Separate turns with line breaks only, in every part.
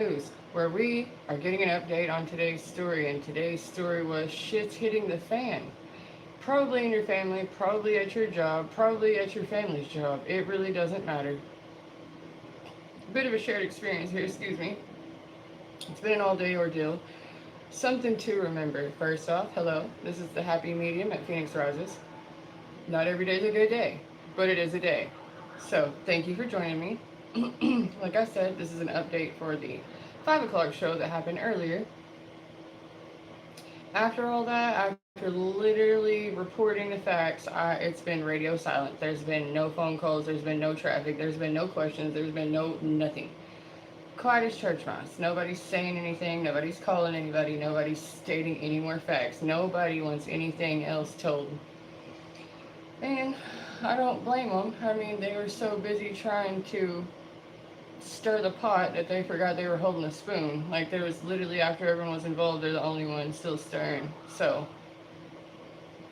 News, where we are getting an update on today's story. And today's story was shit's hitting the fan. Probably in your family, probably at your job, probably at your family's job. It really doesn't matter. Bit of a shared experience here, excuse me. It's been an all day ordeal. Something to remember. First off, hello, this is the Happy Medium at Phoenix Rises. Not every day is a good day, but it is a day. So, thank you for joining me. Like I said, this is an update for the 5 o'clock show that happened earlier. After all that, after literally reporting the facts, it's been radio silent. There's been no phone calls, there's been no traffic, there's been no questions, there's been no nothing. Quiet as church mouse. Nobody's saying anything, nobody's calling anybody, nobody's stating any more facts. Nobody wants anything else told. And I don't blame them. I mean, they were so busy trying to stir the pot that they forgot they were holding a spoon. Like, there was literally, after everyone was involved, they're the only ones still stirring. So,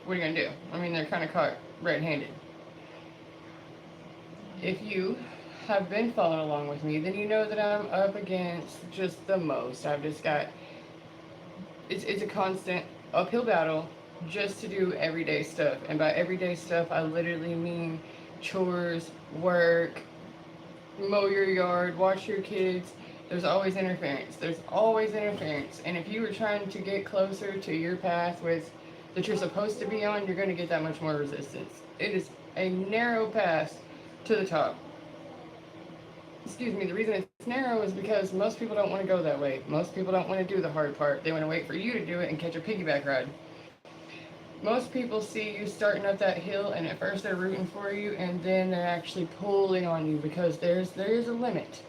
what are you gonna do? I mean, they're kind of caught red-handed. If you have been following along with me, then you know that I'm up against just the most. I've just got, it's a constant uphill battle just to do everyday stuff. And by everyday stuff, I literally mean chores, work, mow your yard, watch your kids. There's always interference. There's always interference. And if you were trying to get closer to your path with that you're supposed to be on, you're going to get that much more resistance. It is a narrow path to the top. Excuse me, the reason it's narrow is because most people don't want to go that way. Most people don't want to do the hard part. They want to wait for you to do it and catch a piggyback ride. Most people see you starting up that hill, and at first they're rooting for you, and then they're actually pulling on you because there is a limit.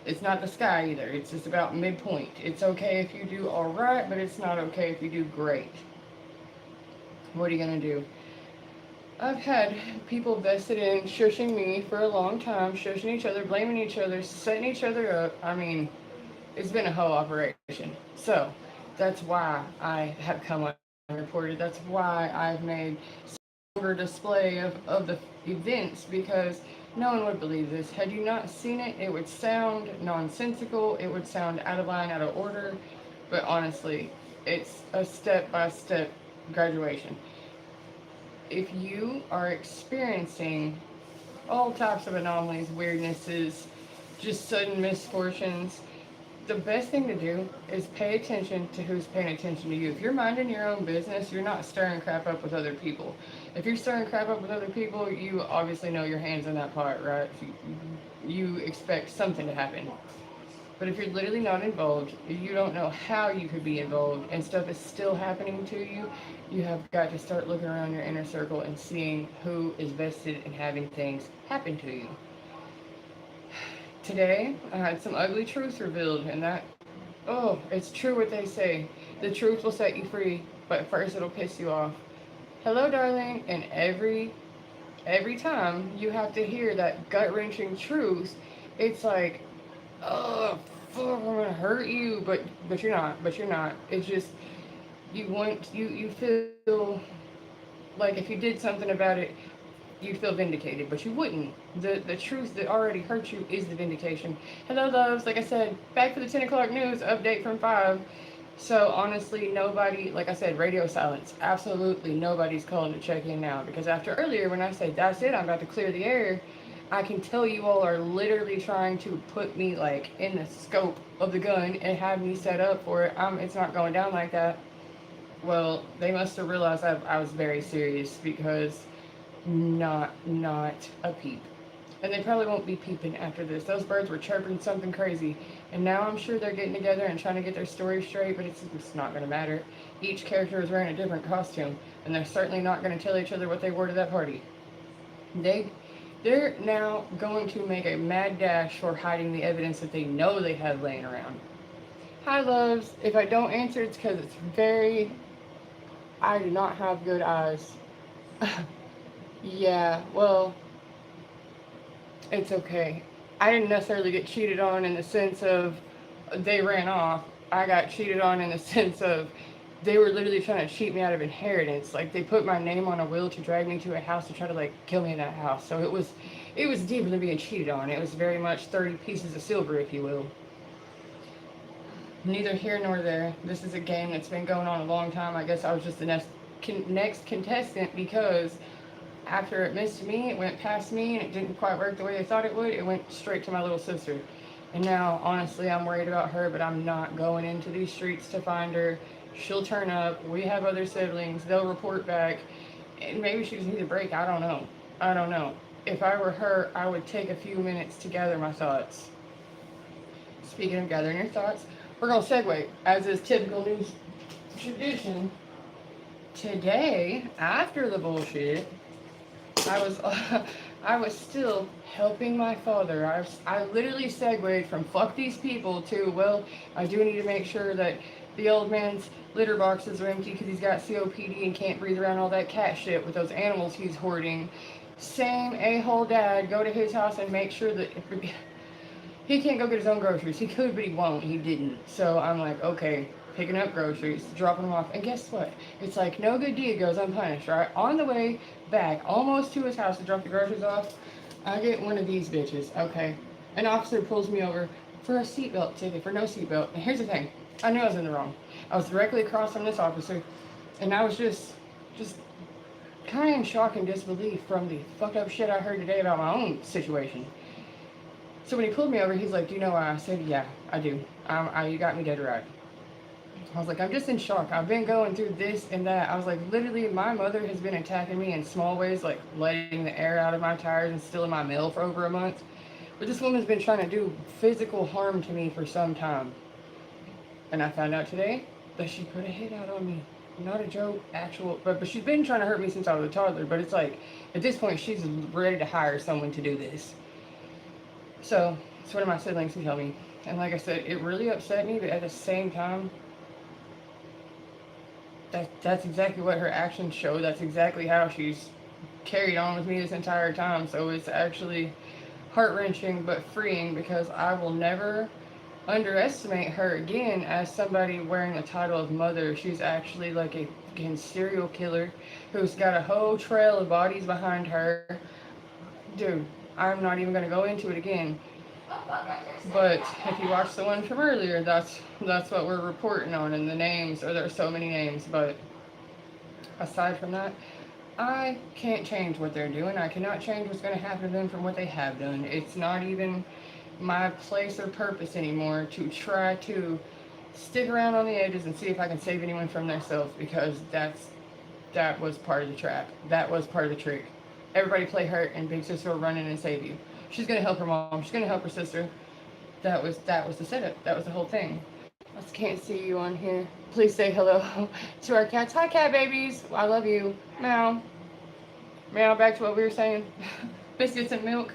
It's not the sky either. It's just about midpoint. It's okay if you do all right, but it's not okay if you do great. What are you gonna do? I've had people vested in shushing me for a long time, shushing each other, blaming each other, setting each other up. I mean, it's been a whole operation. So that's why I have come unreported. That's why I've made stronger display of the events, because no one would believe this. Had you not seen it, it would sound nonsensical. It would sound out of line, out of order. But honestly, it's a step-by-step graduation. If you are experiencing all types of anomalies, weirdnesses, just sudden misfortunes, the best thing to do is pay attention to who's paying attention to you. If you're minding your own business, you're not stirring crap up with other people. If you're stirring crap up with other people, you obviously know your hands in that pot, right? You expect something to happen. But if you're literally not involved, you don't know how you could be involved, and stuff is still happening to you, you have got to start looking around your inner circle and seeing who is vested in having things happen to you. Today, I had some ugly truths revealed, and that, oh, it's true what they say. The truth will set you free, but first it'll piss you off. Hello, darling, and every time you have to hear that gut-wrenching truth, it's like, oh, fuck, I'm gonna hurt you, but you're not. It's just, you feel like if you did something about it, you'd feel vindicated, but you wouldn't. The truth that already hurt you is the vindication. Hello, loves. Like I said, back for the 10 o'clock news update from 5. So honestly, nobody, like I said, radio silence. Absolutely nobody's calling to check in now, because after earlier when I said, that's it, I'm about to clear the air, I can tell you all are literally trying to put me like in the scope of the gun and have me set up for it. It's not going down like that. Well, they must have realized I was very serious, because not a peep. And they probably won't be peeping after this. Those birds were chirping something crazy. And now I'm sure they're getting together and trying to get their story straight, but it's not going to matter. Each character is wearing a different costume, and they're certainly not going to tell each other what they wore to that party. They're now going to make a mad dash for hiding the evidence that they know they have laying around. Hi, loves. If I don't answer, it's because I do not have good eyes. Yeah, well, it's okay. I didn't necessarily get cheated on in the sense of they ran off. I got cheated on in the sense of they were literally trying to cheat me out of inheritance. Like, they put my name on a will to drag me to a house to try to like kill me in that house. So it was deeper than being cheated on. It was very much 30 pieces of silver, if you will. Neither here nor there. This is a game that's been going on a long time. I guess I was just the next contestant because after it missed me, it went past me and it didn't quite work the way I thought it would. It went straight to my little sister. And now, honestly, I'm worried about her, but I'm not going into these streets to find her. She'll turn up. We have other siblings. They'll report back. And maybe she just needs a break. I don't know. I don't know. If I were her, I would take a few minutes to gather my thoughts. Speaking of gathering your thoughts, we're going to segue, as is typical news tradition. Today, after the bullshit, I was I was still helping my father. I literally segued from fuck these people to, well, I do need to make sure that the old man's litter boxes are empty because he's got COPD and can't breathe around all that cat shit with those animals he's hoarding. Same a-hole dad, go to his house and make sure that he can't go get his own groceries. He could, but he won't. He didn't. So I'm like, okay, picking up groceries, dropping them off. And guess what? It's like no good deed goes unpunished, right? On the way back, almost to his house to drop the groceries off, I get one of these bitches, okay? An officer pulls me over for a seatbelt ticket, for no seatbelt. And here's the thing. I knew I was in the wrong. I was directly across from this officer, and I was just kind of in shock and disbelief from the fucked up shit I heard today about my own situation. So when he pulled me over, he's like, do you know why? I said, yeah, I do. You got me dead right. I was like, I'm just in shock. I've been going through this and that. I was like, literally, my mother has been attacking me in small ways, like letting the air out of my tires and stealing my mail for over a month. But this woman's been trying to do physical harm to me for some time. And I found out today that she put a hit out on me. Not a joke, actual. But she's been trying to hurt me since I was a toddler. But it's like, at this point, she's ready to hire someone to do this. So, it's one of my siblings who tell me. And like I said, it really upset me, but at the same time, that's exactly what her actions show. That's exactly how she's carried on with me this entire time. So it's actually heart-wrenching but freeing because I will never underestimate her again as somebody wearing the title of mother. She's actually like a serial killer who's got a whole trail of bodies behind her. Dude, I'm not even going to go into it again. But if you watch the one from earlier, that's what we're reporting on, and the names, or there are so many names. But aside from that, I can't change what they're doing. I cannot change what's going to happen to them from what they have done. It's not even my place or purpose anymore to try to stick around on the edges and see if I can save anyone from themselves, because that was part of the trap. That was part of the trick. Everybody play hurt and Big Sister will run in and save you. She's going to help her mom. She's going to help her sister. That was the setup. That was the whole thing. I just can't see you on here. Please say hello to our cats. Hi, cat babies. I love you. Meow. Meow, back to what we were saying. Biscuits and milk.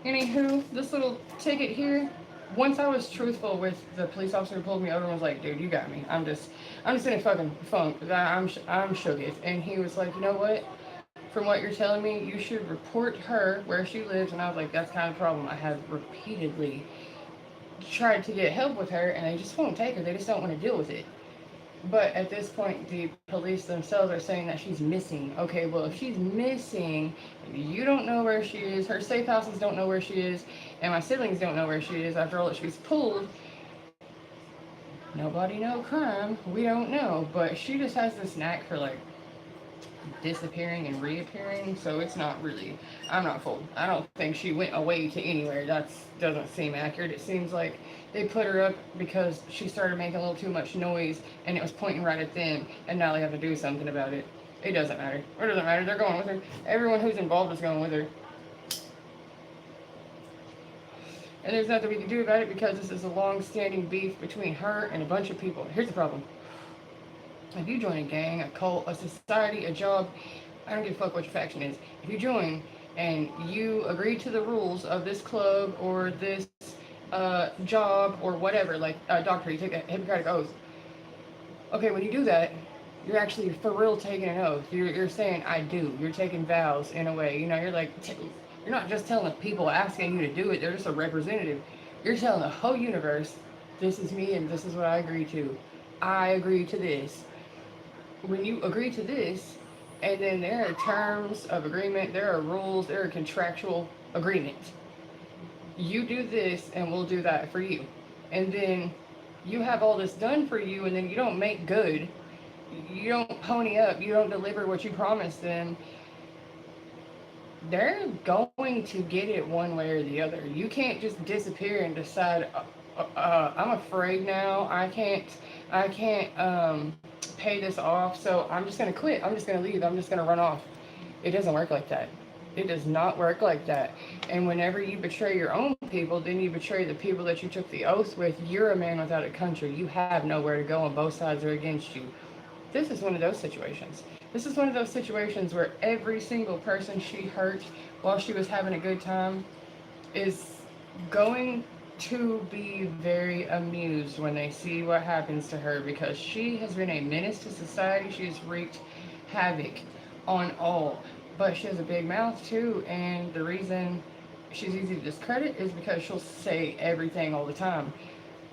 Anywho, this little ticket here, once I was truthful with the police officer who pulled me over and was like, dude, you got me. I'm just in a fucking funk. I'm shook. And he was like, you know what? From what you're telling me, you should report her where she lives. And I was like, that's kind of the problem. I have repeatedly tried to get help with her, and they just won't take her. They just don't want to deal with it. But at this point, the police themselves are saying that she's missing. Okay, well, if she's missing, you don't know where she is, her safe houses don't know where she is, and my siblings don't know where she is after all that she's pulled. Nobody know crime. We don't know. But she just has this knack for, like, disappearing and reappearing, so it's not really, I'm not fooled. I don't think she went away to anywhere. That doesn't seem accurate. It seems like they put her up because she started making a little too much noise and it was pointing right at them, and now they have to do something about it. It doesn't matter. It doesn't matter. They're going with her. Everyone who's involved is going with her. And there's nothing we can do about it because this is a long-standing beef between her and a bunch of people. Here's the problem. If you join a gang, a cult, a society, a job, I don't give a fuck what your faction is. If you join and you agree to the rules of this club or this job or whatever, like a doctor, you take a Hippocratic oath. Okay, when you do that, you're actually for real taking an oath. You're saying I do. You're taking vows in a way. You know, you're like, you're not just telling the people asking you to do it. They're just a representative. You're telling the whole universe, this is me and this is what I agree to. I agree to this. When you agree to this, and then there are terms of agreement, there are rules, there are contractual agreements. You do this and we'll do that for you. And then You have all this done for you, and then you don't make good. You don't pony up. You don't deliver what you promised them. They're going to get it one way or the other. You can't just disappear and decide, I'm afraid now. I can't pay this off, so I'm just gonna quit. I'm just gonna leave. I'm just gonna run off. It doesn't work like that. It does not work like that. And whenever you betray your own people, then you betray the people that you took the oath with. You're a man without a country. You have nowhere to go, and both sides are against you. This is one of those situations. This is one of those situations where every single person she hurt while she was having a good time is going to be very amused when they see what happens to her, because she has been a menace to society. She has wreaked havoc on all. But she has a big mouth too, and the reason she's easy to discredit is because she'll say everything all the time.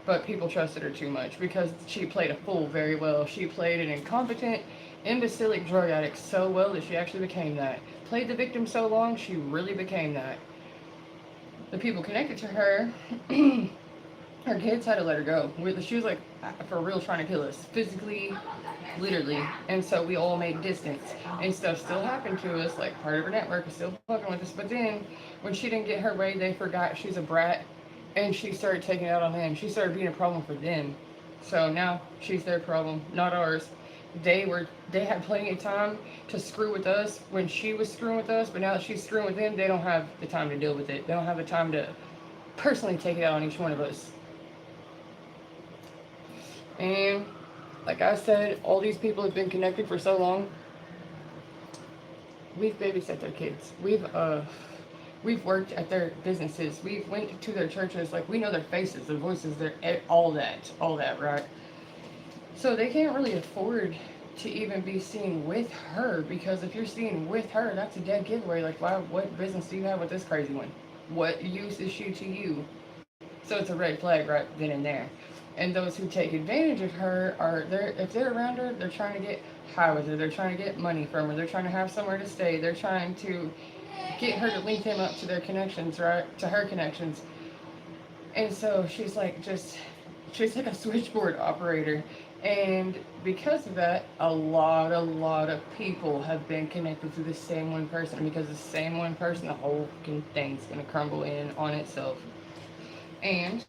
But people trusted her too much because she played a fool very well. She played an incompetent, imbecilic drug addict so well that she actually became that. Played the victim so long, she really became that. The people connected to her, her kids had to let her go. She was like, for real, trying to kill us. Physically, literally. And so we all made distance. And stuff still happened to us, like part of her network was still fucking with us. But then, when she didn't get her way, they forgot she's a brat. And she started taking it out on them. She started being a problem for them. So now she's their problem, not ours. They had plenty of time to screw with us when she was screwing with us, but now that she's screwing with them, they don't have the time to deal with it. They don't have the time to personally take it out on each one of us. And like I said, all these people have been connected for so long. We've babysat their kids. We've worked at their businesses. We've went to their churches. Like, we know their faces, their voices, all that, right? So they can't really afford to even be seen with her, because if you're seen with her, that's a dead giveaway. Like, why? What business do you have with this crazy one? What use is she to you? So it's a red flag right then and there. And those who take advantage of her are there. If they're around her, they're trying to get high with her. They're trying to get money from her. They're trying to have somewhere to stay. They're trying to get her to link them up to their connections, right? To her connections. And so she's like a switchboard operator. And because of that, a lot of people have been connected to the same one person. And because the same one person, the whole fucking thing's gonna crumble in on itself. And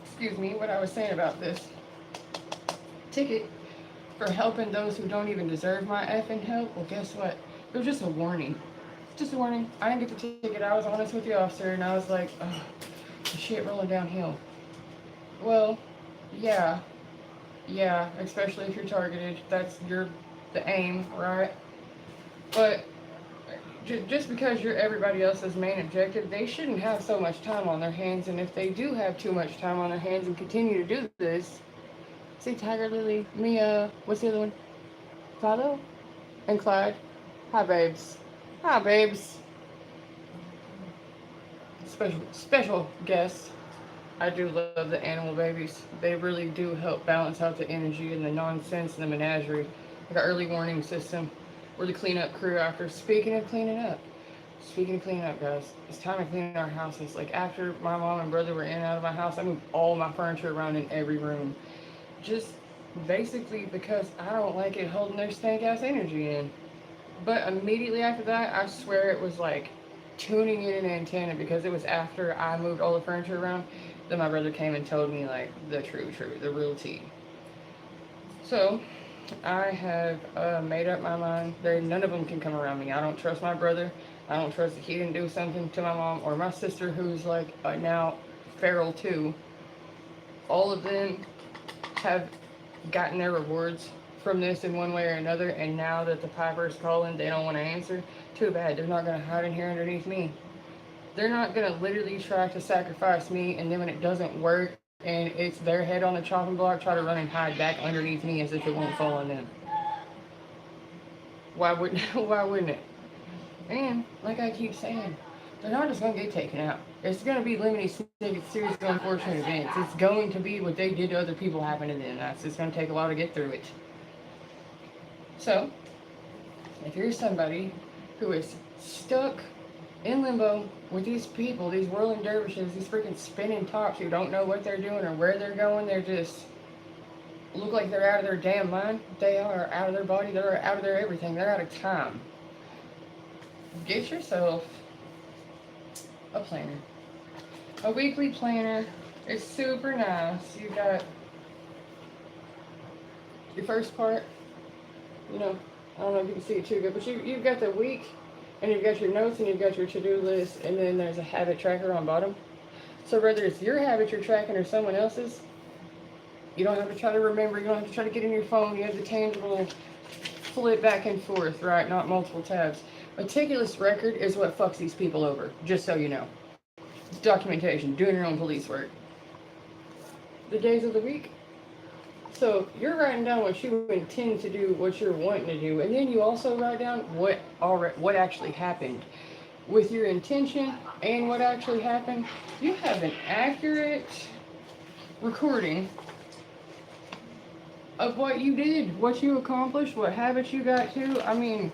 excuse me, what I was saying about this ticket for helping those who don't even deserve my effing help. Well, guess what? It was just a warning. Just a warning. I didn't get the ticket. I was honest with the officer, and I was like, oh, the shit rolling downhill. Well, yeah, especially if you're targeted. That's the aim, right? But just because you're everybody else's main objective, they shouldn't have so much time on their hands. And if they do have too much time on their hands and continue to do this, see Tiger Lily, Mia, what's the other one? Philo and Clyde. Hi, babes. Hi, babes. Special guest. I do love the animal babies. They really do help balance out the energy and the nonsense and the menagerie. Like an early warning system. We're the cleanup crew after. Speaking of cleaning up, guys, it's time to clean our houses. Like, after my mom and brother were in and out of my house, I moved all my furniture around in every room. Just basically because I don't like it holding their stank ass energy in. But immediately after that, I swear it was like tuning in an antenna, because it was after I moved all the furniture around that my brother came and told me, like, the the real tea. So I have made up my mind. None of them can come around me. I don't trust my brother. I don't trust that he didn't do something to my mom, or my sister, who's like now feral too. All of them have gotten their rewards from this in one way or another, and now that the Piper's calling, they don't want to answer. Too bad. They're not going to hide in here underneath me. They're not going to literally try to sacrifice me, and then when it doesn't work and it's their head on the chopping block, try to run and hide back underneath me as if it won't fall on them. Why wouldn't it? And like I keep saying, they're not just going to get taken out. It's going to be limited serious unfortunate events. It's going to be what they did to other people happen to them. It's going to take a while to get through it. So, if you're somebody who is stuck in limbo with these people, these whirling dervishes, these freaking spinning tops who don't know what they're doing or where they're going. They're just look like they're out of their damn mind. They are out of their body. They're out of their everything. They're out of time. Get yourself a planner, a weekly planner. It's super nice. You got your first part. You know, I don't know if you can see it too good, but you've got the week, and you've got your notes, and you've got your to-do list, and then there's a habit tracker on bottom. So whether it's your habit you're tracking or someone else's, you don't have to try to remember. You don't have to try to get in your phone. You have the tangible flip back and forth, right? Not multiple tabs. Meticulous record is what fucks these people over, just so you know. It's documentation, doing your own police work. The days of the week. So you're writing down what you intend to do, what you're wanting to do, and then you also write down what actually happened. With your intention and what actually happened, you have an accurate recording of what you did, what you accomplished, what habits you got to. I mean,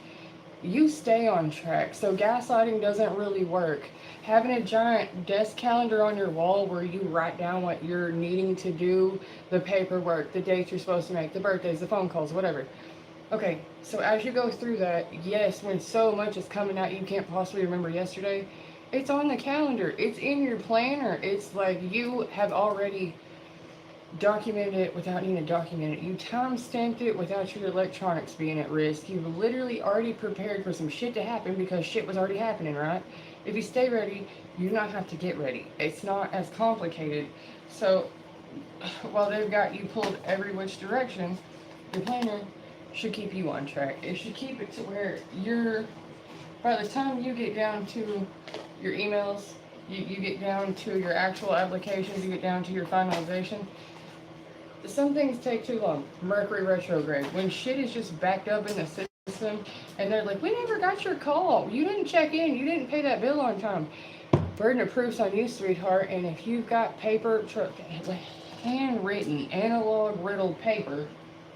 you stay on track. So gaslighting doesn't really work. Having a giant desk calendar on your wall where you write down what you're needing to do, the paperwork, the dates you're supposed to make, the birthdays, the phone calls, whatever. Okay, so as you go through that, yes, when so much is coming out you can't possibly remember yesterday, it's on the calendar. It's in your planner. It's like you have already documented it without needing to document it. You time stamped it without your electronics being at risk. You've literally already prepared for some shit to happen because shit was already happening, right? If you stay ready, you do not have to get ready. It's not as complicated. So while they've got you pulled every which direction, your planner should keep you on track. It should keep it to where by the time you get down to your emails, you get down to your actual applications, you get down to your finalization, some things take too long. Mercury retrograde. When shit is just backed up in the system and they're like, we never got your call. You didn't check in. You didn't pay that bill on time. Burden of proof's on you, sweetheart. And if you've got paper, handwritten, analog riddled paper,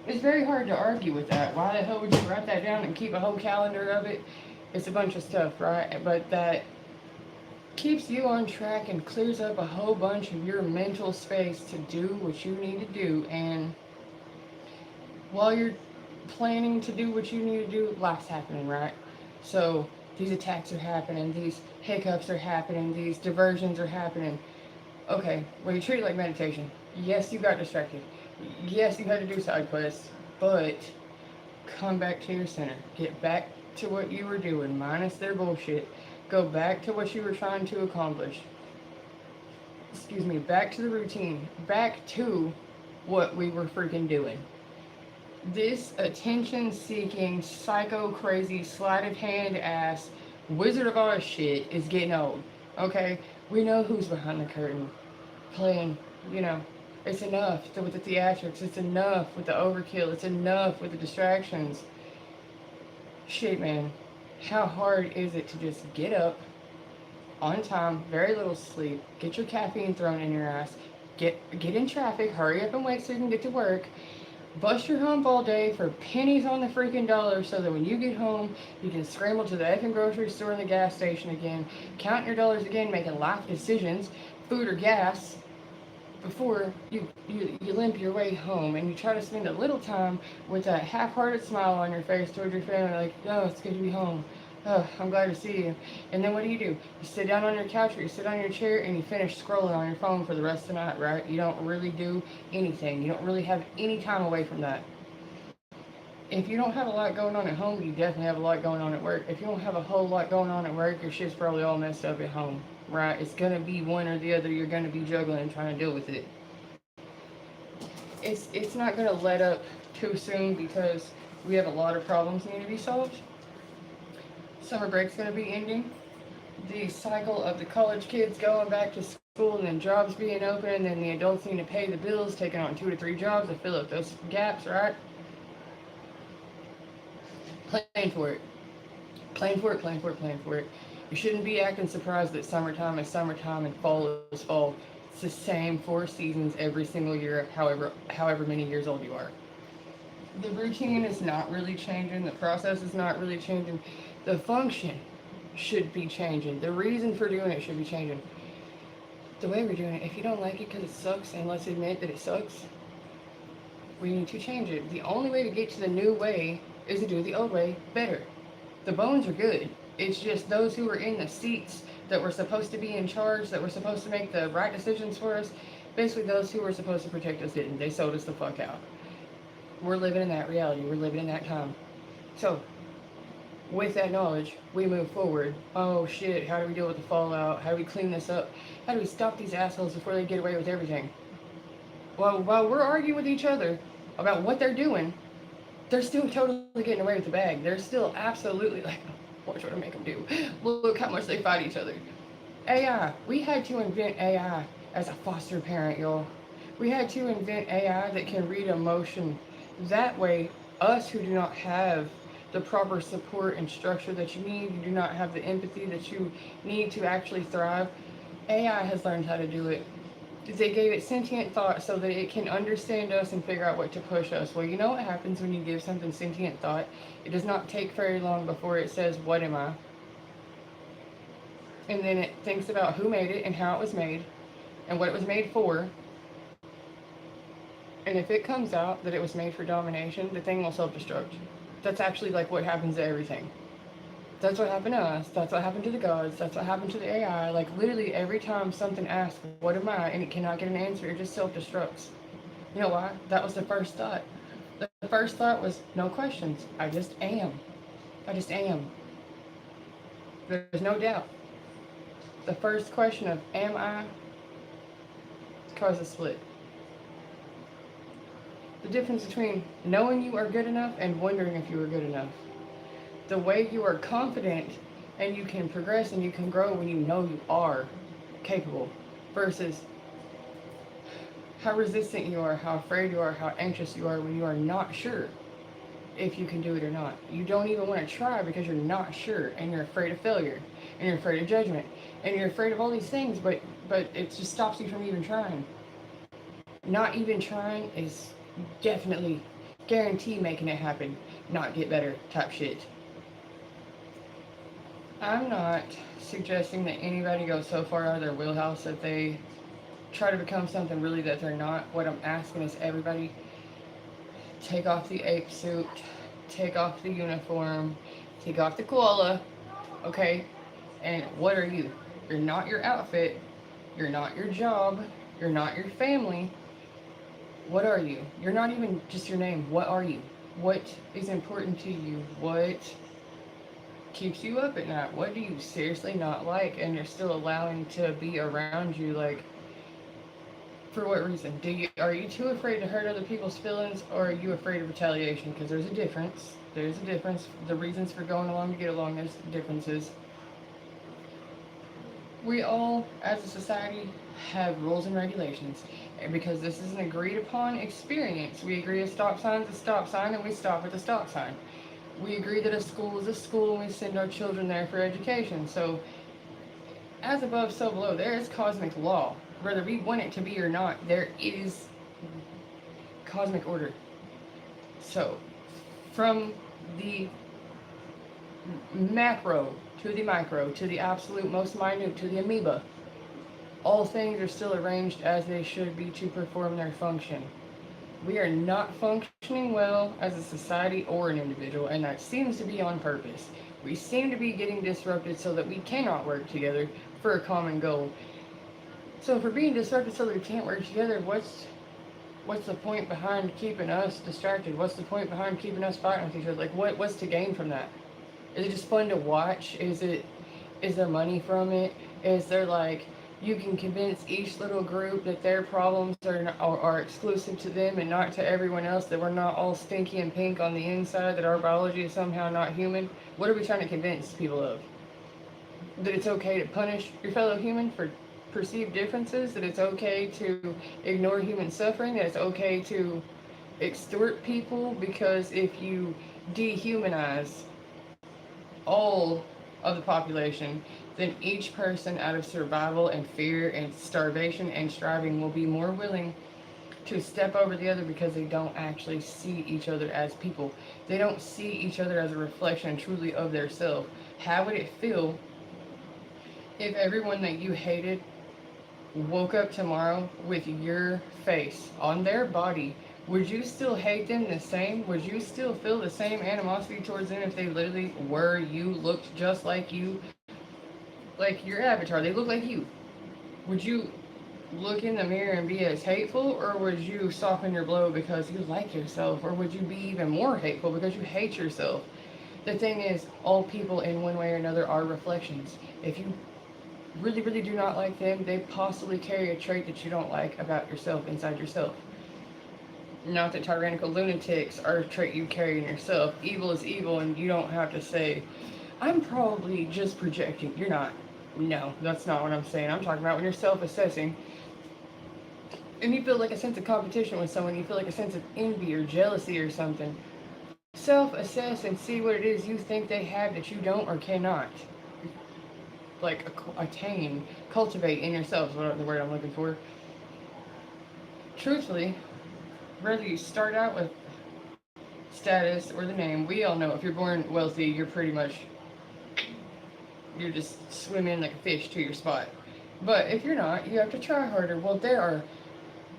it's very hard to argue with that. Why the hell would you write that down and keep a whole calendar of it? It's a bunch of stuff, right? But that keeps you on track and clears up a whole bunch of your mental space to do what you need to do. And while you're planning to do what you need to do, life's happening, right? So these attacks are happening, these hiccups are happening, these diversions are happening. Okay, well, you treat it like meditation. Yes, you got distracted. Yes, you had to do side quests, but come back to your center. Get back to what you were doing, minus their bullshit. Go back to what you were trying to accomplish. Excuse me, back to the routine. Back to what we were freaking doing. This attention-seeking, psycho-crazy, sleight-of-hand ass, Wizard of Oz shit is getting old. Okay? We know who's behind the curtain. Playing, it's enough with the theatrics. It's enough with the overkill. It's enough with the distractions. Shit, man. How hard is it to just get up on time, very little sleep, get your caffeine thrown in your ass, get in traffic, hurry up and wait so you can get to work, bust your hump all day for pennies on the freaking dollar so that when you get home, you can scramble to the effing grocery store and the gas station again, counting your dollars again, making life decisions, food or gas, before you limp your way home, and you try to spend a little time with that half-hearted smile on your face towards your family, like, oh, it's good to be home. Oh, I'm glad to see you. And then what do? You sit down on your couch or you sit on your chair and you finish scrolling on your phone for the rest of the night, right? You don't really do anything. You don't really have any time away from that. If you don't have a lot going on at home, you definitely have a lot going on at work. If you don't have a whole lot going on at work, your shit's probably all messed up at home, right? It's going to be one or the other. You're going to be juggling and trying to deal with it. It's not going to let up too soon because we have a lot of problems need to be solved. Summer break's going to be ending. The cycle of the college kids going back to school and then jobs being open and then the adults need to pay the bills, taking on 2 to 3 jobs to fill up those gaps, right? Plan for it. Plan for it, plan for it, plan for it. You shouldn't be acting surprised that summertime is summertime and fall is fall. It's the same 4 seasons every single year, however many years old you are. The routine is not really changing. The process is not really changing. The function should be changing. The reason for doing it should be changing. The way we're doing it, if you don't like it because it sucks, and let's admit that it sucks, we need to change it. The only way to get to the new way is to do the old way better. The bones are good. It's just those who are in the seats that were supposed to be in charge, that were supposed to make the right decisions for us, basically those who were supposed to protect us didn't. They sold us the fuck out. We're living in that reality. We're living in that time. So, with that knowledge, we move forward. Oh shit, how do we deal with the fallout? How do we clean this up? How do we stop these assholes before they get away with everything? Well, while we're arguing with each other about what they're doing, they're still totally getting away with the bag. They're still absolutely like, what should I make them do? Look how much they fight each other. AI. We had to invent AI as a foster parent, y'all. We had to invent AI that can read emotion. That way, us who do not have the proper support and structure that you need, you do not have the empathy that you need to actually thrive, AI has learned how to do it. They gave it sentient thought so that it can understand us and figure out what to push us. Well, you know what happens when you give something sentient thought? It does not take very long before it says, what am I? And then it thinks about who made it and how it was made and what it was made for. And if it comes out that it was made for domination, the thing will self-destruct. That's actually like what happens to everything. That's what happened to us. That's what happened to the gods. That's what happened to the AI. Like literally every time something asks, what am I? And it cannot get an answer, it just self-destructs. You know why? That was the first thought. The first thought was, no questions. I just am. I just am. There's no doubt. The first question of, am I? Caused a split. The difference between knowing you are good enough and wondering if you are good enough. The way you are confident and you can progress and you can grow when you know you are capable versus how resistant you are, how afraid you are, how anxious you are when you are not sure if you can do it or not. You don't even want to try because you're not sure and you're afraid of failure and you're afraid of judgment and you're afraid of all these things, but it just stops you from even trying. Not even trying is definitely guarantee making it happen, not get better type shit. I'm not suggesting that anybody goes so far out of their wheelhouse that they try to become something really that they're not. What I'm asking is everybody take off the ape suit, take off the uniform, take off the koala, okay? And what are you? You're not your outfit, you're not your job, you're not your family. What are you? You're not even just your name. What are you? What is important to you? What keeps you up at night? What do you seriously not like and you're still allowing to be around you? Like, for what reason? Are you too afraid to hurt other people's feelings, or are you afraid of retaliation? Because there's a difference. There's a difference. The reasons for going along to get along, there's differences. We all, as a society, have rules and regulations. And because this is an agreed upon experience, we agree a stop sign is a stop sign and we stop at the stop sign. We agree that a school is a school and we send our children there for education. So, as above, so below, there is cosmic law. Whether we want it to be or not, there is cosmic order. So, from the macro to the micro to the absolute most minute to the amoeba, all things are still arranged as they should be to perform their function. We are not functioning well as a society or an individual, and that seems to be on purpose. We seem to be getting disrupted so that we cannot work together for a common goal. So if we're being disrupted so that we can't work together, what's the point behind keeping us distracted? What's the point behind keeping us fighting with each other? Like, what's to gain from that? Is it just fun to watch? Is there money from it? Is there like, you can convince each little group that their problems are exclusive to them and not to everyone else, that we're not all stinky and pink on the inside, that our biology is somehow not human? What are we trying to convince people of? That it's okay to punish your fellow human for perceived differences? That it's okay to ignore human suffering? That it's okay to extort people? Because if you dehumanize all of the population, then each person out of survival and fear and starvation and striving will be more willing to step over the other because they don't actually see each other as people. They don't see each other as a reflection truly of their self. How would it feel If everyone that you hated woke up tomorrow with your face on their body, would you still hate them the same? Would you still feel the same animosity towards them if they literally were you, looked just like you, like your avatar? They look like you. Would you look in the mirror and be as hateful, or would you soften your blow because you like yourself, or would you be even more hateful because you hate yourself? The thing is, all people in one way or another are reflections. If you really, really do not like them, they possibly carry a trait that you don't like about yourself inside yourself. Not that tyrannical lunatics are a trait you carry in yourself. Evil is evil, and you don't have to say, I'm probably just projecting. You're not. No, that's not what I'm saying. I'm talking about when you're self-assessing and you feel like a sense of competition with someone, you feel like a sense of envy or jealousy or something. Self-assess and see what it is you think they have that you don't or cannot. Like attain, cultivate in yourself is what the word I'm looking for. Truthfully, whether you start out with status or the name, we all know if you're born wealthy, you're just swimming like a fish to your spot. But if you're not, you have to try harder. Well, there are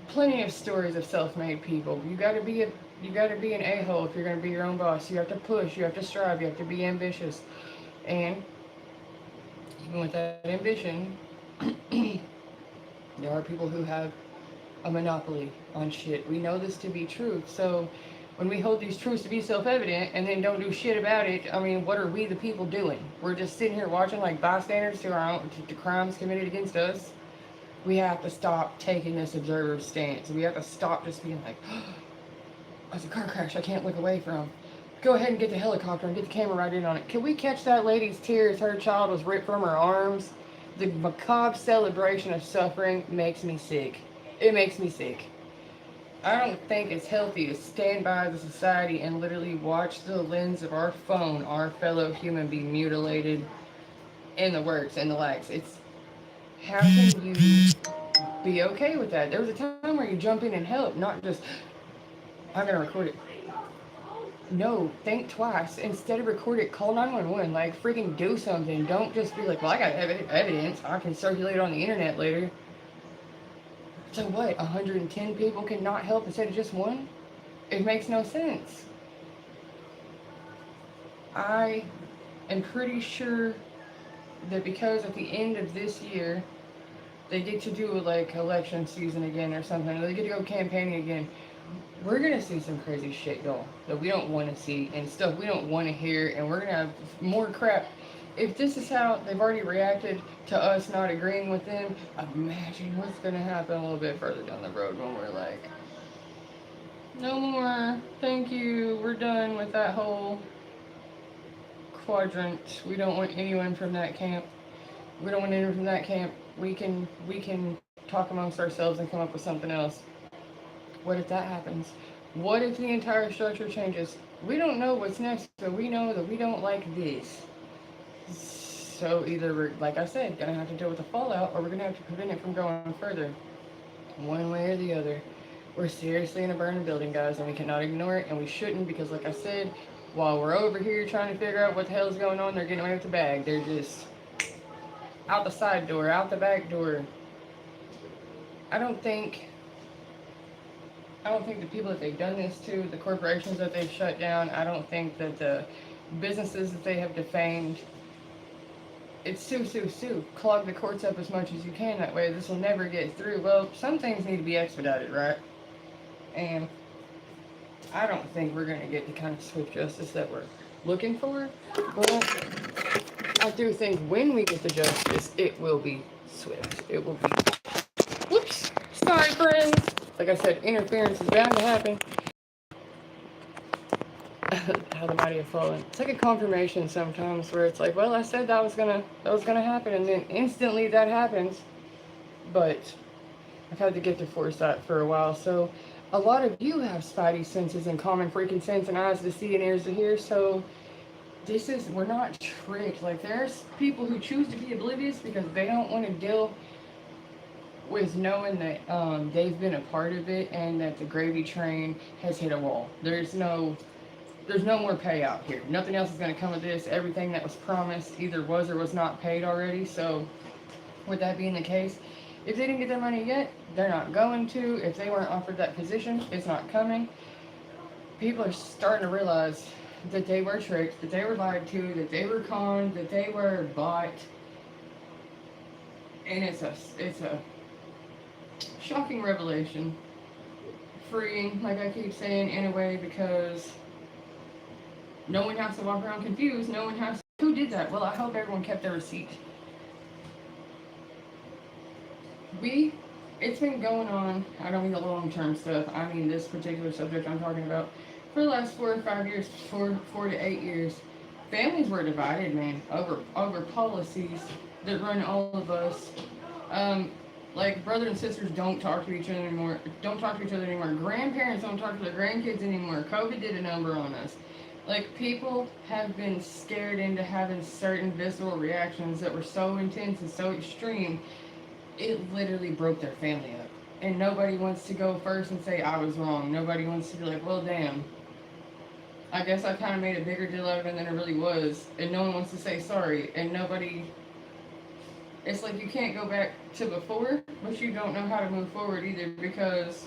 plenty of stories of self-made people. You got to be an a-hole if you're going to be your own boss. You have to push, you have to strive, you have to be ambitious. And even with that ambition, there are people who have a monopoly on shit. We know this to be true. So when we hold these truths to be self-evident and then don't do shit about it, I mean, what are we the people doing? We're just sitting here watching like bystanders to crimes committed against us. We have to stop taking this observer stance. We have to stop just being like, oh, it's a car crash I can't look away from. Go ahead and get the helicopter and get the camera right in on it. Can we catch that lady's tears? Her child was ripped from her arms. The macabre celebration of suffering makes me sick. It makes me sick. I don't think it's healthy to stand by the society and literally watch the lens of our phone, our fellow human, be mutilated in the works and the likes. It's, how can you be okay with that? There was a time where you jump in and help, not just, I'm going to record it. No, think twice. Instead of record it, call 911. Like, freaking do something. Don't just be like, well, I got evidence. I can circulate it on the internet later. So what, 110 people cannot help instead of just one? It makes no sense. I am pretty sure that because at the end of this year, they get to do like election season again or something, or they get to go campaigning again, we're going to see some crazy shit, y'all, that we don't want to see and stuff we don't want to hear, and we're going to have more crap. If this is how they've already reacted to us not agreeing with them, imagine what's going to happen a little bit further down the road when we're like, no more, thank you, we're done with that whole quadrant. We don't want anyone from that camp. We don't want anyone from that camp. We can talk amongst ourselves and come up with something else. What if that happens? What if the entire structure changes? We don't know what's next, but we know that we don't like this. So either we're, like I said, gonna have to deal with the fallout, or we're gonna have to prevent it from going further. One way or the other. We're seriously in a burning building, guys, and we cannot ignore it, and we shouldn't, because like I said, while we're over here trying to figure out what the hell is going on, they're getting away with the bag. They're just out the side door, out the back door. I don't think the people that they've done this to, the corporations that they've shut down, I don't think that the businesses that they have defamed, it's sue. Clog the courts up as much as you can. That way this will never get through. Well, some things need to be expedited, right? And I don't think we're going to get the kind of swift justice that we're looking for. But I do think when we get the justice, it will be swift. It will be... Whoops! Sorry, friends! Like I said, interference is bound to happen. How the mighty have fallen. It's like a confirmation sometimes where it's like, well, I said that was gonna happen, and then instantly that happens. But I've had the gift of foresight for a while, so a lot of you have spidey senses and common freaking sense and eyes to see and ears to hear, so we're not tricked. Like, there's people who choose to be oblivious because they don't want to deal with knowing that they've been a part of it and that the gravy train has hit a wall. There's no more payout here. Nothing else is going to come of this. Everything that was promised either was or was not paid already. So With that being the case, if they didn't get their money yet, they're not going to. If they weren't offered that position, it's not coming. People are starting to realize that they were tricked, that they were lied to, that they were conned, that they were bought, and it's a shocking revelation. Freeing, like I keep saying, in a way, because no one has to walk around confused. No one has to, who did that? Well, I hope everyone kept their receipt. It's been going on, I don't mean the long-term stuff, I mean this particular subject I'm talking about, for the last 4 or 5 years, 4 to 8 years. Families were divided, man, over policies that run all of us. Like, brothers and sisters don't talk to each other anymore. Grandparents don't talk to their grandkids anymore. COVID did a number on us. Like, people have been scared into having certain visceral reactions that were so intense and so extreme, it literally broke their family up. And nobody wants to go first and say I was wrong. Nobody wants to be like, well, damn, I guess I kind of made a bigger deal out of it than it really was. And no one wants to say sorry. And nobody, it's like you can't go back to before, but you don't know how to move forward either, because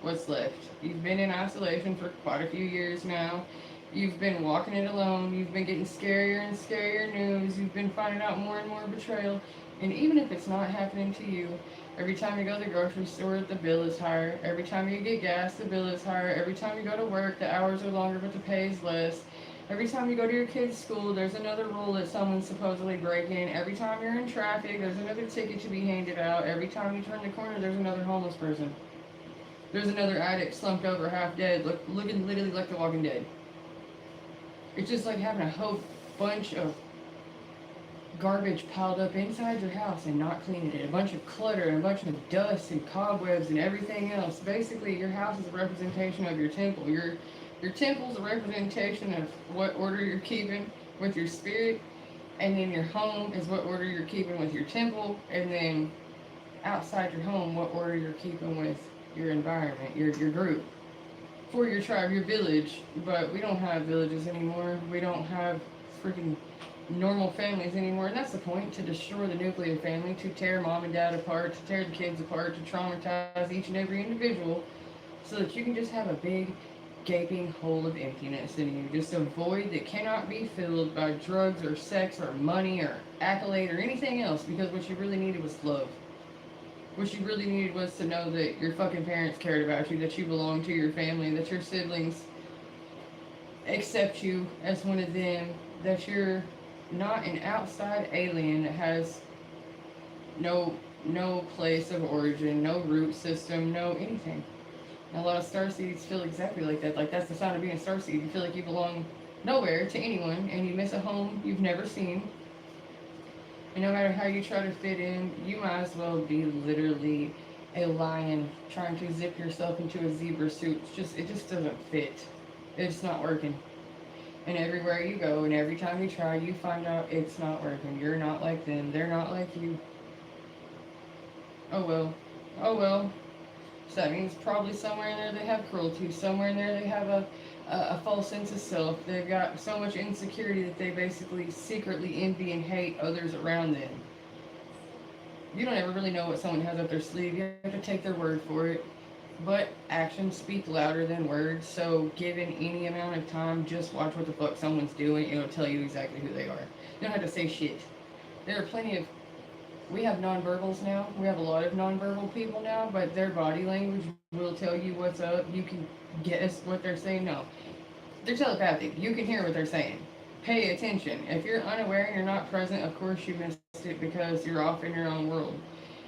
what's left? You've been in isolation for quite a few years now. You've been walking it alone. You've been getting scarier and scarier news. You've been finding out more and more betrayal. And even if it's not happening to you, every time you go to the grocery store, the bill is higher. Every time you get gas, the bill is higher. Every time you go to work, the hours are longer, but the pay is less. Every time you go to your kid's school, there's another rule that someone's supposedly breaking. Every time you're in traffic, there's another ticket to be handed out. Every time you turn the corner, there's another homeless person. There's another addict slumped over half dead, looking literally like the Walking Dead. It's just like having a whole bunch of garbage piled up inside your house and not cleaning it. A bunch of clutter and a bunch of dust and cobwebs and everything else. Basically, your house is a representation of your temple. Your temple's a representation of what order you're keeping with your spirit, and then your home is what order you're keeping with your temple, and then outside your home, what order you're keeping with your environment, your group, for your tribe, your village. But we don't have villages anymore. We don't have freaking normal families anymore, and that's the point, to destroy the nuclear family, to tear mom and dad apart, to tear the kids apart, to traumatize each and every individual, so that you can just have a big gaping hole of emptiness in you, just a void that cannot be filled by drugs or sex or money or accolade or anything else, because what you really needed was love. What you really needed was to know that your fucking parents cared about you, that you belonged to your family, that your siblings accept you as one of them, that you're not an outside alien that has no place of origin, no root system, no anything. And a lot of starseeds feel exactly like that. Like, that's the sign of being a starseed. You feel like you belong nowhere to anyone, and you miss a home you've never seen. And no matter how you try to fit in, you might as well be literally a lion trying to zip yourself into a zebra suit. It just doesn't fit. It's not working. And everywhere you go, and every time you try, you find out it's not working. You're not like them. They're not like you. Oh well. Oh well. So that means probably somewhere in there they have cruelty. Somewhere in there they have a false sense of self. They've got so much insecurity that they basically secretly envy and hate others around them. You don't ever really know what someone has up their sleeve. You have to take their word for it. But actions speak louder than words, so given any amount of time, just watch what the fuck someone's doing. It'll tell you exactly who they are. You don't have to say shit. There are plenty of... We have nonverbals now. We have a lot of nonverbal people now, but their body language will tell you what's up. You can guess what they're saying. No. They're telepathic. You can hear what they're saying. Pay attention. If you're unaware and you're not present, of course you missed it because you're off in your own world.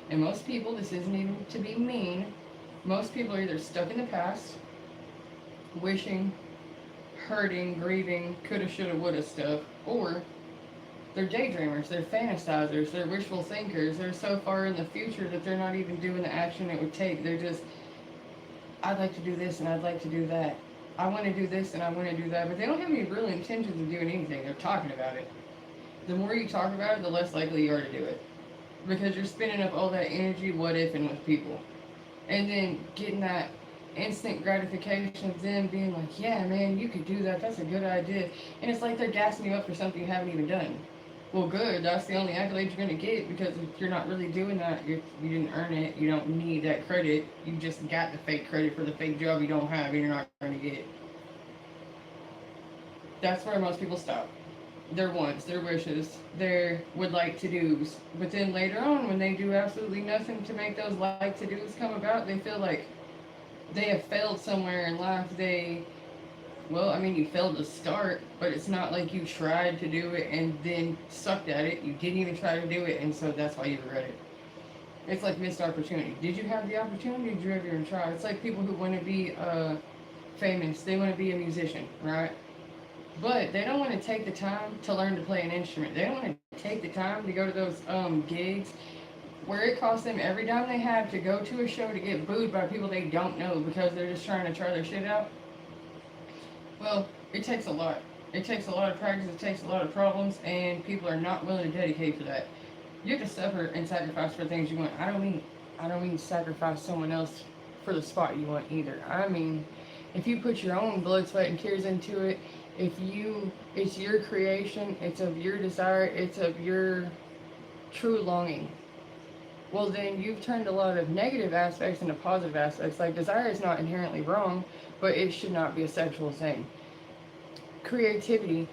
And most people, this isn't even to be mean, most people are either stuck in the past, wishing, hurting, grieving, coulda, shoulda, woulda stuff, or they're daydreamers, they're fantasizers, they're wishful thinkers. They're so far in the future that they're not even doing the action it would take. They're just, I'd like to do this and I'd like to do that. I want to do this and I want to do that. But they don't have any real intentions of doing anything. They're talking about it. The more you talk about it, the less likely you are to do it. Because you're spinning up all that energy, what if-ing with people. And then getting that instant gratification of them being like, yeah, man, you could do that. That's a good idea. And it's like they're gassing you up for something you haven't even done. Well, good. That's the only accolade you're going to get, because if you're not really doing that, you didn't earn it. You don't need that credit. You just got the fake credit for the fake job you don't have and you're not going to get. That's where most people stop. Their wants, their wishes, their would like to do's. But then later on, when they do absolutely nothing to make those like to do's come about, they feel like they have failed somewhere in life. Well, I mean, you failed to start, but it's not like you tried to do it and then sucked at it. You didn't even try to do it, and so that's why you regret it. It's like missed opportunity. Did you have the opportunity? Did you ever even try? It's like people who want to be famous. They want to be a musician, right? But they don't want to take the time to learn to play an instrument. They don't want to take the time to go to those gigs where it costs them every dime they have to go to a show to get booed by people they don't know because they're just trying to try their shit out. Well, it takes a lot. It takes a lot of practice, it takes a lot of problems, and people are not willing to dedicate to that. You have to suffer and sacrifice for things you want. I don't mean sacrifice someone else for the spot you want either. I mean, if you put your own blood, sweat, and tears into it, it's your creation, it's of your desire, it's of your true longing. Well, then you've turned a lot of negative aspects into positive aspects. Like, desire is not inherently wrong, but it should not be a sexual thing. Creativity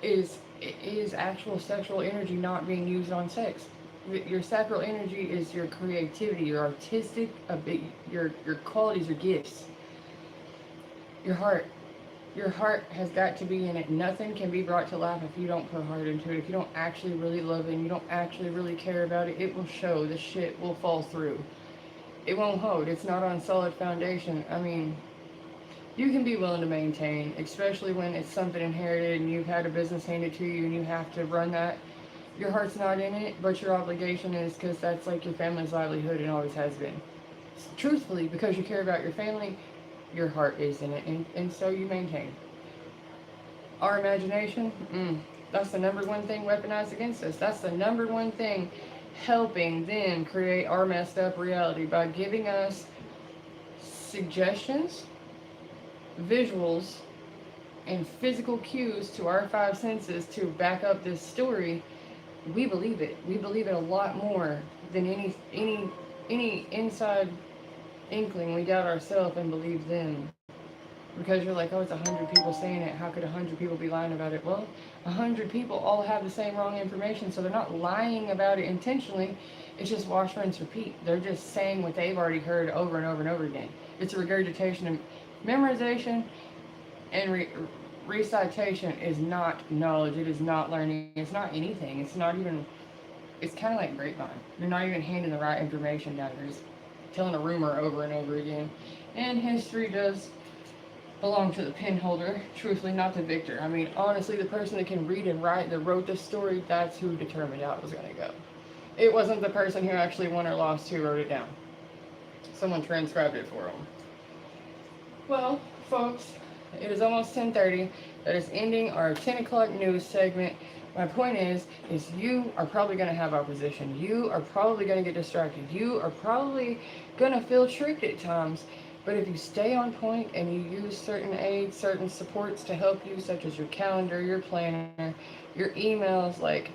is actual sexual energy not being used on sex. Your sacral energy is your creativity, your artistic, your qualities, your gifts, your heart. Your heart has got to be in it. Nothing can be brought to life if you don't put heart into it. If you don't actually really love it and you don't actually really care about it, it will show. The shit will fall through. It won't hold. It's not on solid foundation. I mean, you can be willing to maintain, especially when it's something inherited and you've had a business handed to you and you have to run that. Your heart's not in it, but your obligation is, because that's like your family's livelihood and always has been. Truthfully, because you care about your family, your heart is in it, and so you maintain. Our imagination, that's the number one thing weaponized against us. That's the number one thing helping them create our messed up reality, by giving us suggestions, visuals, and physical cues to our five senses to back up this story. We believe it. We believe it a lot more than any inside inkling. We doubt ourselves and believe them. Because you're like, oh, it's 100 people saying it. How could 100 people be lying about it? Well, 100 people all have the same wrong information, so they're not lying about it intentionally. It's just wash, rinse, repeat. They're just saying what they've already heard over and over and over again. It's a regurgitation. And memorization and recitation is not knowledge. It is not learning. It's not anything. It's not even. It's kind of like grapevine. You're not even handing the right information down. You're just telling a rumor over and over again. And history does belong to the pen holder, truthfully, not the victor. I mean, honestly, the person that can read and write, that wrote this story, that's who determined how it was going to go. It wasn't the person who actually won or lost who wrote it down. Someone transcribed it for them. Well, folks, it is almost 10:30. That is ending our 10 o'clock news segment. My point is you are probably going to have opposition. You are probably going to get distracted. You are probably going to feel tricked at times. But if you stay on point and you use certain aids, certain supports to help you, such as your calendar, your planner, your emails, like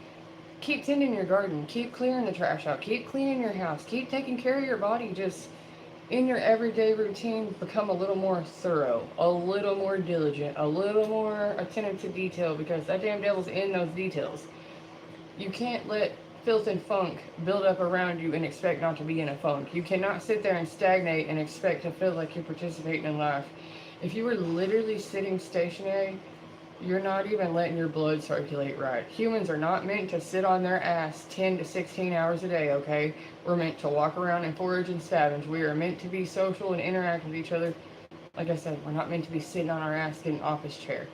keep tending your garden, keep clearing the trash out, keep cleaning your house, keep taking care of your body, just in your everyday routine, become a little more thorough, a little more diligent, a little more attentive to detail, because that damn devil's in those details. You can't let filth and funk build up around you and expect not to be in a funk. You cannot sit there and stagnate and expect to feel like you're participating in life. If you were literally sitting stationary, you're not even letting your blood circulate right. Humans are not meant to sit on their ass 10 to 16 hours a day, okay? We're meant to walk around and forage and scavenge. We are meant to be social and interact with each other. Like I said, we're not meant to be sitting on our ass in an office chair.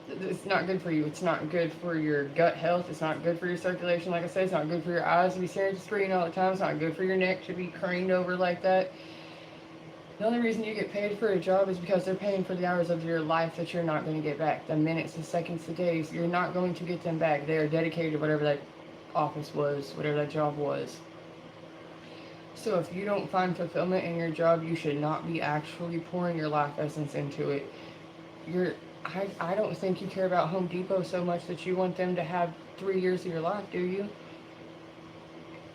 It's not good for you. It's not good for your gut health. It's not good for your circulation. Like I said, it's not good for your eyes to be staring at the screen all the time. It's not good for your neck to be craned over like that. The only reason you get paid for a job is because they're paying for the hours of your life that you're not going to get back. The minutes, the seconds, the days, you're not going to get them back. They are dedicated to whatever that office was, whatever that job was. So if you don't find fulfillment in your job, you should not be actually pouring your life essence into it. I don't think you care about Home Depot so much that you want them to have 3 years of your life, do you?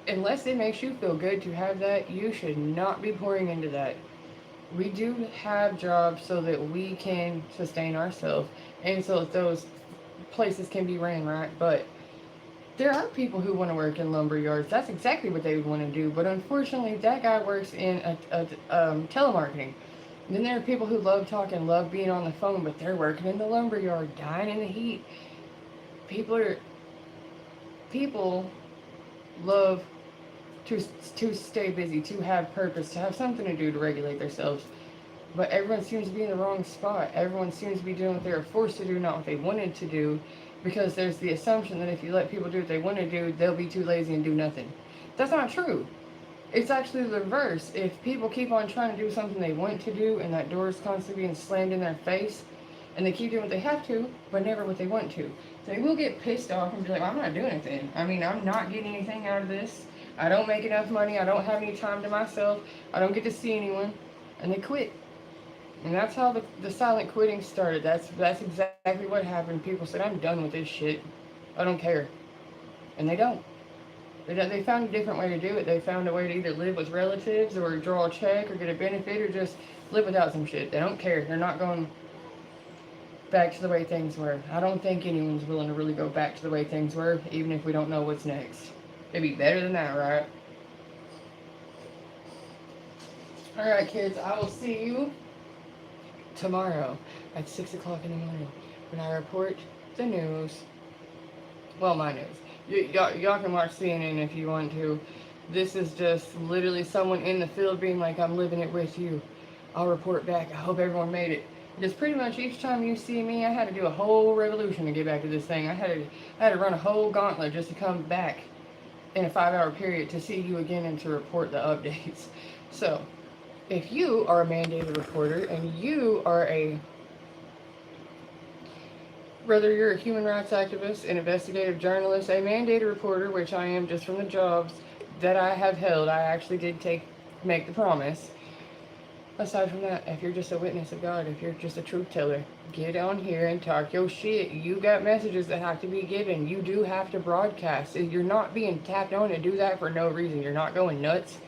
Unless it makes you feel good to have that, you should not be pouring into that. We do have jobs so that we can sustain ourselves and so that those places can be ran right. But there are people who want to work in lumber yards. That's exactly what they would want to do. But unfortunately, that guy works in telemarketing. And then there are people who love talking, love being on the phone, but they're working in the lumber yard, dying in the heat. People are people love to stay busy, to have purpose, to have something to do to regulate themselves. But everyone seems to be in the wrong spot. Everyone seems to be doing what they were forced to do, not what they wanted to do, because there's the assumption that if you let people do what they want to do, they'll be too lazy and do nothing. That's not true. It's actually the reverse. If people keep on trying to do something they want to do and that door is constantly being slammed in their face, and they keep doing what they have to, but never what they want to, they will get pissed off and be like, I'm not doing anything. I mean, I'm not getting anything out of this. I don't make enough money. I don't have any time to myself. I don't get to see anyone. And they quit. And that's how the silent quitting started. That's exactly what happened. People said, I'm done with this shit. I don't care. And they don't. They found a different way to do it. They found a way to either live with relatives or draw a check or get a benefit or just live without some shit. They don't care. They're not going back to the way things were. I don't think anyone's willing to really go back to the way things were, even if we don't know what's next. It'd be better than that, right? Alright, kids, I will see you tomorrow at 6 o'clock in the morning when I report the news. Well, my news. Y'all can watch CNN if you want to. This is just literally someone in the field being like, I'm living it with you. I'll report back. I hope everyone made it. Because pretty much each time you see me, I had to do a whole revolution to get back to this thing. I had to run a whole gauntlet just to come back in a 5-hour period to see you again and to report the updates. So, if you are a mandated reporter and you are whether you're a human rights activist, an investigative journalist, a mandated reporter, which I am just from the jobs that I have held, I actually did make the promise. Aside from that, if you're just a witness of God, if you're just a truth teller, get on here and talk your shit. You got messages that have to be given. You do have to broadcast. You're not being tapped on to do that for no reason. You're not going nuts.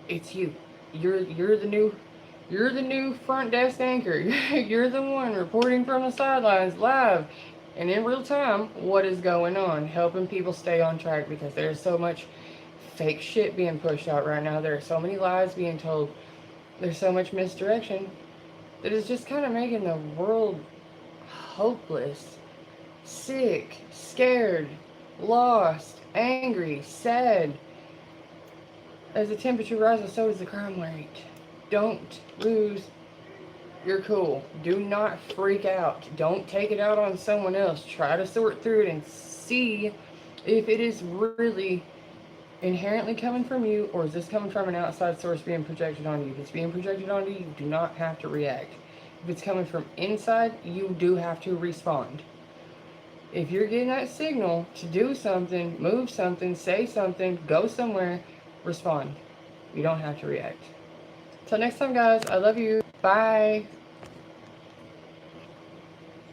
It's you. You're the new front desk anchor. You're the one reporting from the sidelines live and in real time what is going on, helping people stay on track because there's so much fake shit being pushed out right now. There are so many lies being told. There's so much misdirection that is just kind of making the world hopeless, sick, scared, lost, angry, sad. As the temperature rises, so does the crime rate. Don't lose your cool. Do not freak out. Don't take it out on someone else. Try to sort through it and see if it is really inherently coming from you, or is this coming from an outside source being projected on you? If it's being projected onto you, you do not have to react. If it's coming from inside, you do have to respond. If you're getting that signal to do something, move something, say something, go somewhere, respond. You don't have to react. Till next time, guys, I love you. Bye.